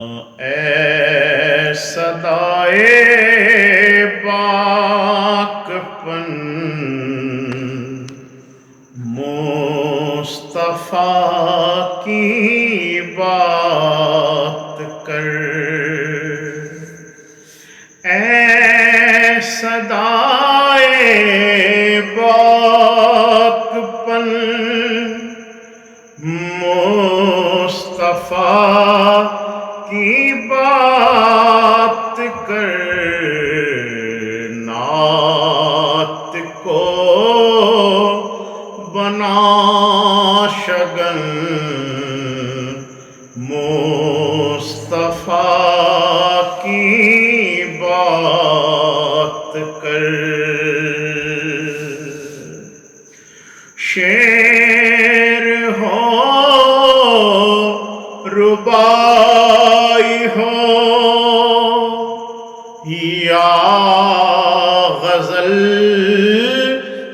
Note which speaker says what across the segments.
Speaker 1: اے صدائے پاک پن مصطفیٰ کی بات کر، اے صدائے پاک پن مصطفیٰ کی بات کر، نعت کو بنا شگن مصطفیٰ کی بات کر، شعر ہو ربائی ہو یا غزل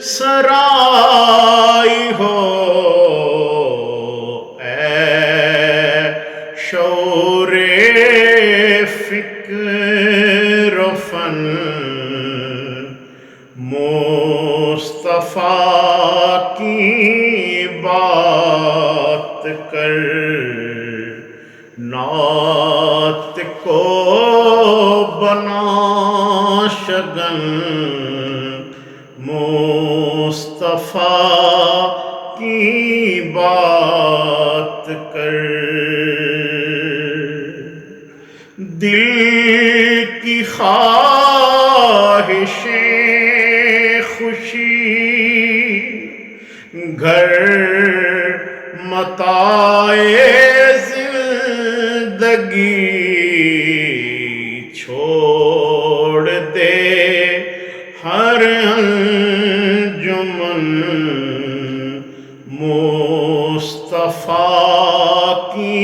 Speaker 1: سرائی ہو، اے شعور فکر و فن مصطفیٰ کی بات کر، نعت کو بنا شگن مصطفیٰ کی بات کر، دل کی خواہشیں خوشی گھر متاع زندگی چھوڑ دے ہر انجمن مصطفیٰ کی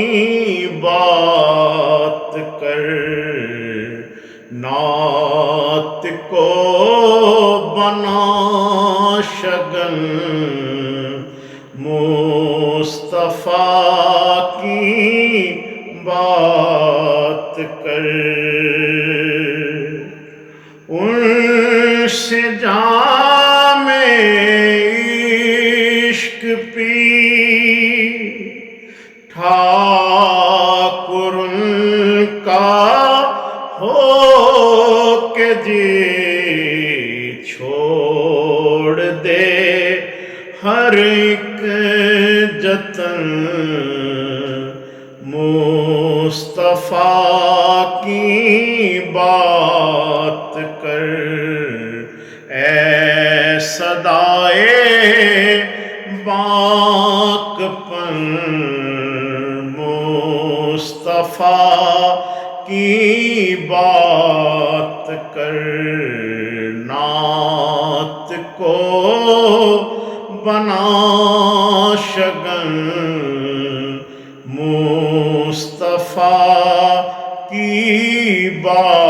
Speaker 1: بات کر، نعت کو بنا شگن مصطفیٰ کی بات کر، ان سے جام عشق پی ٹھاکر ان کا ہو کے جی چھوڑ دے ہر ایک جتن مصطفیٰ کی بات کر، اے صدائے پاک پن مصطفیٰ کی بات کر، نعت کو بنا شگن مصطفیٰ کی بات